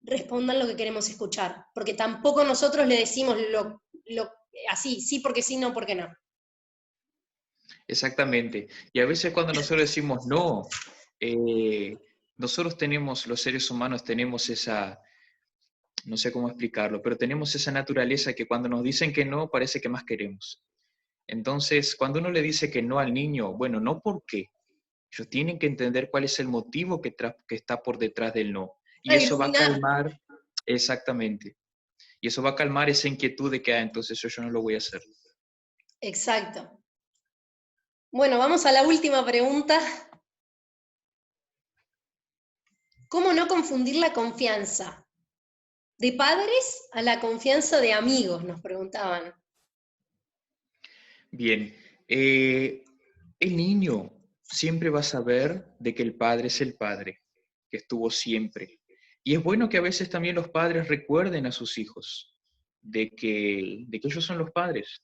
[SPEAKER 1] respondan lo que queremos escuchar, porque tampoco nosotros le decimos así, sí porque sí, no porque no.
[SPEAKER 2] Exactamente. Y a veces cuando nosotros decimos no, nosotros tenemos, los seres humanos tenemos esa, no sé cómo explicarlo, pero tenemos esa naturaleza que cuando nos dicen que no, parece que más queremos. Entonces, cuando uno le dice que no al niño, bueno, no por qué. Ellos tienen que entender cuál es el motivo que está por detrás del no. Y
[SPEAKER 1] Claro,
[SPEAKER 2] eso va a
[SPEAKER 1] iluminar.
[SPEAKER 2] calmar, exactamente. Y eso va a calmar esa inquietud de que, entonces yo no lo voy a hacer.
[SPEAKER 1] Exacto. Bueno, vamos a la última pregunta. ¿Cómo no confundir la confianza de padres a la confianza de amigos? Nos preguntaban.
[SPEAKER 2] Bien, el niño siempre va a saber de que el padre es el padre, que estuvo siempre. Y es bueno que a veces también los padres recuerden a sus hijos. de que ellos son los padres.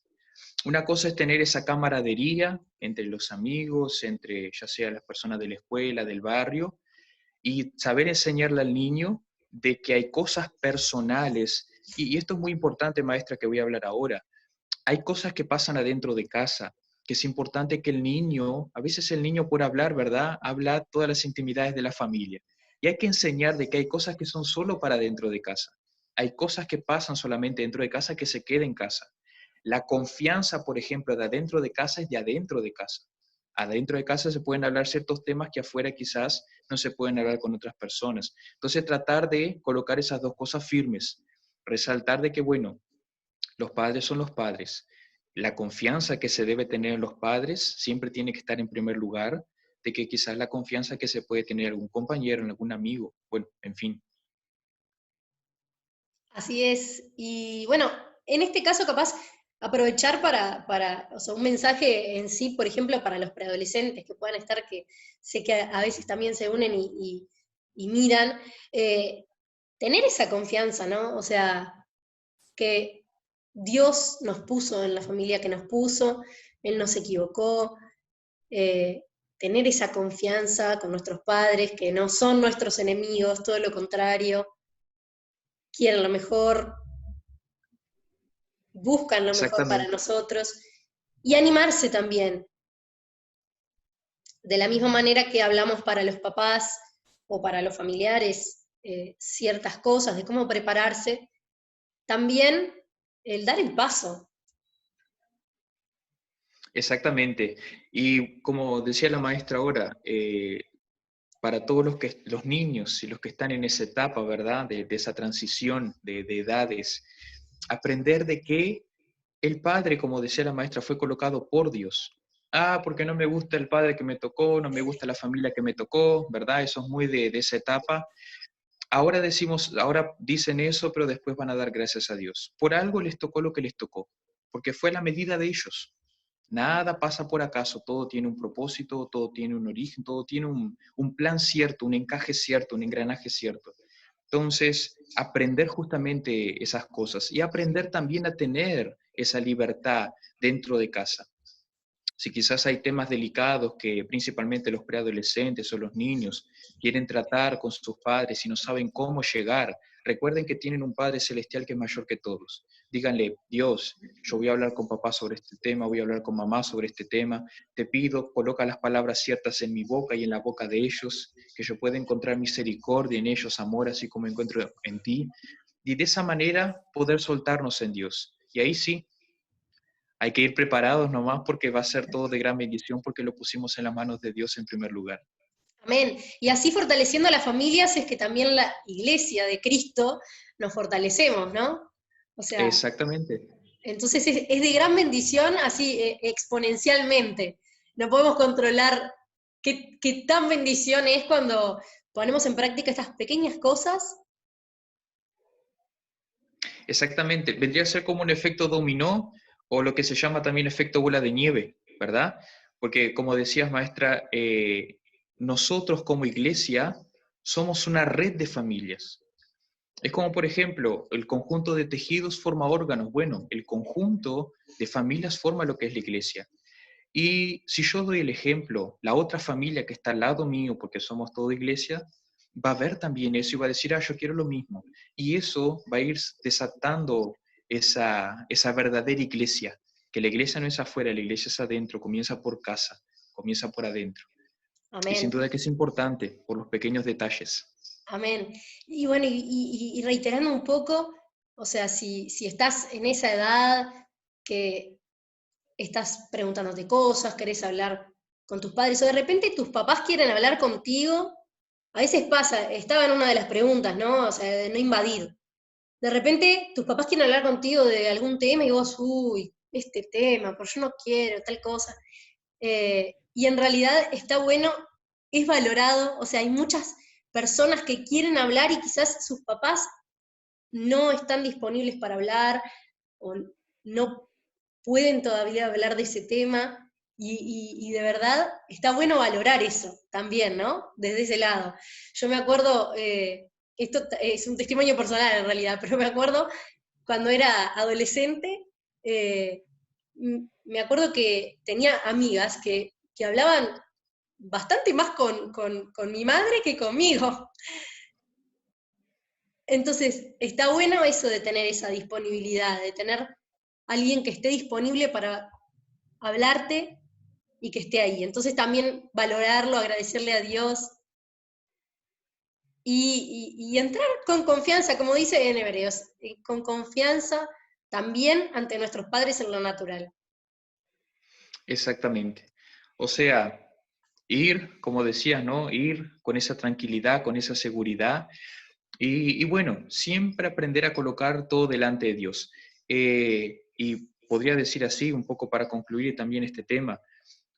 [SPEAKER 2] Una cosa es tener esa camaradería entre los amigos, entre ya sea las personas de la escuela, del barrio, y saber enseñarle al niño de que hay cosas personales, y esto es muy importante, maestra, que voy a hablar ahora. Hay cosas que pasan adentro de casa, que es importante que el niño, a veces el niño por hablar, ¿verdad? Habla todas las intimidades de la familia. Y hay que enseñar de que hay cosas que son solo para dentro de casa. Hay cosas que pasan solamente dentro de casa que se queden en casa. La confianza, por ejemplo, de adentro de casa es de adentro de casa. Adentro de casa se pueden hablar ciertos temas que afuera quizás no se pueden hablar con otras personas. Entonces, tratar de colocar esas dos cosas firmes. Resaltar de que, bueno, los padres son los padres. La confianza que se debe tener en los padres siempre tiene que estar en primer lugar, de que quizás la confianza que se puede tener en algún compañero, en algún amigo, bueno, en fin.
[SPEAKER 1] Así es. Y bueno, en este caso capaz aprovechar o sea, un mensaje en sí, por ejemplo, para los preadolescentes que puedan estar, que sé que a veces también se unen y miran, tener esa confianza, ¿no? O sea, que Dios nos puso en la familia que nos puso, Él no se equivocó, eh, tener esa confianza con nuestros padres, que no son nuestros enemigos, todo lo contrario, quieren lo mejor, buscan lo mejor para
[SPEAKER 2] Exactamente.
[SPEAKER 1] nosotros, y animarse también, de la misma manera que hablamos para los papás o para los familiares, ciertas cosas de cómo prepararse, también el dar el paso.
[SPEAKER 2] Exactamente. Y como decía la maestra ahora, para todos los niños y los que están en esa etapa, ¿verdad? De esa transición de edades, aprender de que el padre, como decía la maestra, fue colocado por Dios. Ah, porque no me gusta el padre que me tocó, no me gusta la familia que me tocó, ¿verdad? Eso es muy de esa etapa. Ahora decimos, ahora dicen eso, pero después van a dar gracias a Dios. Por algo les tocó lo que les tocó, porque fue la medida de ellos. Nada pasa por acaso, todo tiene un propósito, todo tiene un origen, todo tiene un plan cierto, un encaje cierto, un engranaje cierto. Entonces, aprender justamente esas cosas y aprender también a tener esa libertad dentro de casa. Si quizás hay temas delicados que principalmente los preadolescentes o los niños quieren tratar con sus padres y no saben cómo llegar, recuerden que tienen un Padre Celestial que es mayor que todos. Díganle, Dios, yo voy a hablar con papá sobre este tema, voy a hablar con mamá sobre este tema, te pido, coloca las palabras ciertas en mi boca y en la boca de ellos, que yo pueda encontrar misericordia en ellos, amor, así como encuentro en ti, y de esa manera poder soltarnos en Dios. Y ahí sí, hay que ir preparados nomás porque va a ser todo de gran bendición porque lo pusimos en las manos de Dios en primer lugar.
[SPEAKER 1] Amén. Y así fortaleciendo a las familias es que también la iglesia de Cristo nos fortalecemos, ¿no? O sea,
[SPEAKER 2] Exactamente,
[SPEAKER 1] entonces es de gran bendición así exponencialmente. No podemos controlar qué tan bendición es cuando ponemos en práctica estas pequeñas cosas.
[SPEAKER 2] exactamente. Vendría a ser como un efecto dominó o lo que se llama también efecto bola de nieve, ¿verdad? Porque como decías, maestra, nosotros como iglesia somos una red de familias. Es como, por ejemplo, el conjunto de tejidos forma órganos. Bueno, el conjunto de familias forma lo que es la iglesia. Y si yo doy el ejemplo, la otra familia que está al lado mío, porque somos toda iglesia, va a ver también eso y va a decir, ah, yo quiero lo mismo. Y eso va a ir desatando esa verdadera iglesia, que la iglesia no es afuera, la iglesia es adentro, comienza por casa, comienza por adentro. Y sin
[SPEAKER 1] Amén.
[SPEAKER 2] duda que es importante por los pequeños detalles.
[SPEAKER 1] Amén. Y bueno, y reiterando un poco, o sea, si estás en esa edad que estás preguntándote cosas, querés hablar con tus padres, o de repente tus papás quieren hablar contigo, a veces pasa, estaba en una de las preguntas, ¿no? O sea, de no invadir. De repente tus papás quieren hablar contigo de algún tema y vos, uy, este tema, pero yo no quiero, tal cosa. Y en realidad está bueno, es valorado, o sea, hay muchas personas que quieren hablar y quizás sus papás no están disponibles para hablar o no pueden todavía hablar de ese tema y de verdad está bueno valorar eso también, ¿no? Desde ese lado. Yo me acuerdo, esto es un testimonio personal en realidad, pero me acuerdo cuando era adolescente, me acuerdo que tenía amigas que hablaban bastante más con mi madre que conmigo. Entonces, está bueno eso de tener esa disponibilidad, de tener alguien que esté disponible para hablarte y que esté ahí. Entonces también valorarlo, agradecerle a Dios y entrar con confianza, como dice en Hebreos, con confianza también ante nuestros padres en lo natural.
[SPEAKER 2] Exactamente. O sea, ir, como decías, ¿no? Ir con esa tranquilidad, con esa seguridad y bueno, siempre aprender a colocar todo delante de Dios. Y podría decir así, un poco para concluir también este tema,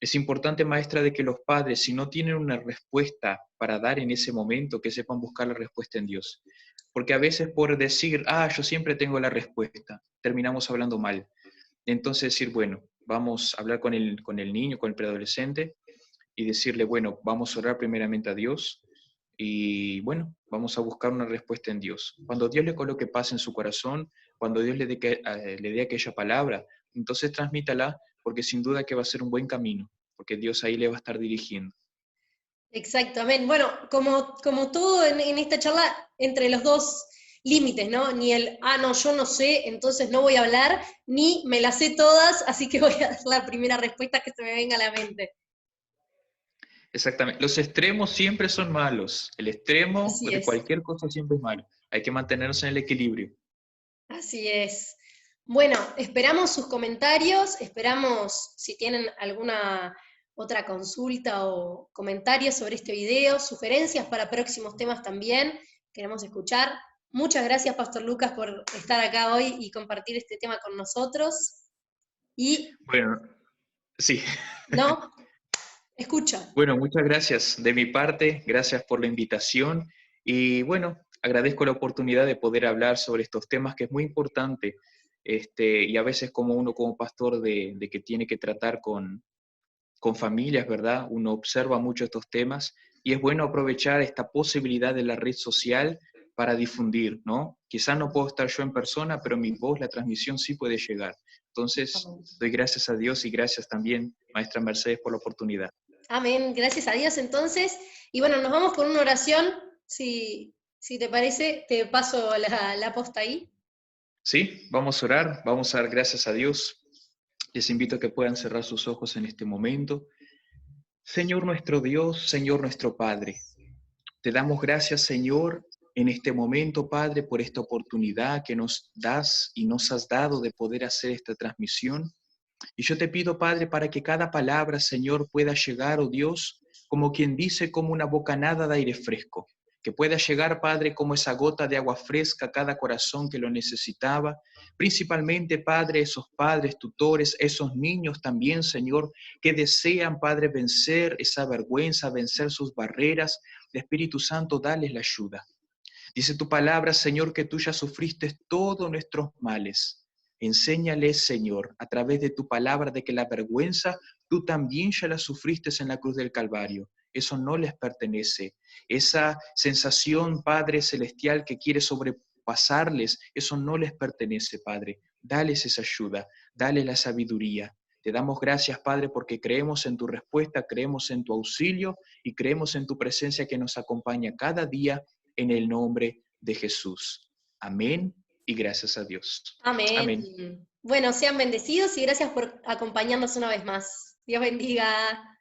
[SPEAKER 2] es importante, maestra, de que los padres, si no tienen una respuesta para dar en ese momento, que sepan buscar la respuesta en Dios. Porque a veces por decir, yo siempre tengo la respuesta, terminamos hablando mal. Entonces decir, bueno, vamos a hablar con el niño, con el preadolescente, y decirle, bueno, vamos a orar primeramente a Dios y bueno, vamos a buscar una respuesta en Dios. Cuando Dios le coloque paz en su corazón, cuando Dios le dé aquella palabra, entonces transmítala porque sin duda que va a ser un buen camino, porque Dios ahí le va a estar dirigiendo.
[SPEAKER 1] Exactamente. Bueno, como todo en esta charla, entre los dos límites, ¿no? Ni no, yo no sé, entonces no voy a hablar, ni me las sé todas, así que voy a dar la primera respuesta que se me venga a la mente.
[SPEAKER 2] Exactamente. Los extremos siempre son malos. El extremo
[SPEAKER 1] Así
[SPEAKER 2] de
[SPEAKER 1] es,
[SPEAKER 2] cualquier cosa siempre es malo. Hay que mantenerse en el equilibrio.
[SPEAKER 1] así es. Bueno, esperamos sus comentarios, esperamos si tienen alguna otra consulta o comentarios sobre este video, sugerencias para próximos temas también, queremos escuchar. Muchas gracias, Pastor Lucas, por estar acá hoy y compartir este tema con nosotros. Y,
[SPEAKER 2] Bueno, sí.
[SPEAKER 1] ¿no? Escucha.
[SPEAKER 2] Bueno, muchas gracias de mi parte, gracias por la invitación y bueno, agradezco la oportunidad de poder hablar sobre estos temas que es muy importante y a veces como uno como pastor de que tiene que tratar con familias, ¿verdad? Uno observa mucho estos temas y es bueno aprovechar esta posibilidad de la red social para difundir, ¿no? Quizás no puedo estar yo en persona, pero mi voz, la transmisión sí puede llegar. Entonces, doy gracias a Dios y gracias también, maestra Mercedes, por la oportunidad.
[SPEAKER 1] Amén, gracias a Dios entonces. Y bueno, nos vamos con una oración, si te parece, te paso la posta ahí.
[SPEAKER 2] Sí, vamos a orar, vamos a dar gracias a Dios. Les invito a que puedan cerrar sus ojos en este momento. Señor nuestro Dios, Señor nuestro Padre, te damos gracias, Señor, en este momento, Padre, por esta oportunidad que nos das y nos has dado de poder hacer esta transmisión. Y yo te pido, Padre, para que cada palabra, Señor, pueda llegar, oh Dios, como quien dice, como una bocanada de aire fresco. Que pueda llegar, Padre, como esa gota de agua fresca a cada corazón que lo necesitaba. Principalmente, Padre, esos padres, tutores, esos niños también, Señor, que desean, Padre, vencer esa vergüenza, vencer sus barreras. El Espíritu Santo, dales la ayuda. Dice tu palabra, Señor, que tú ya sufriste todos nuestros males. Enséñales, Señor, a través de tu palabra, de que la vergüenza tú también ya la sufriste en la cruz del Calvario. Eso no les pertenece. Esa sensación, Padre Celestial, que quiere sobrepasarles, eso no les pertenece, Padre. Dales esa ayuda, dale la sabiduría. Te damos gracias, Padre, porque creemos en tu respuesta, creemos en tu auxilio y creemos en tu presencia que nos acompaña cada día en el nombre de Jesús. Amén y gracias a Dios. Amén.
[SPEAKER 1] Amén. Bueno, sean bendecidos y gracias por acompañarnos una vez más. Dios bendiga.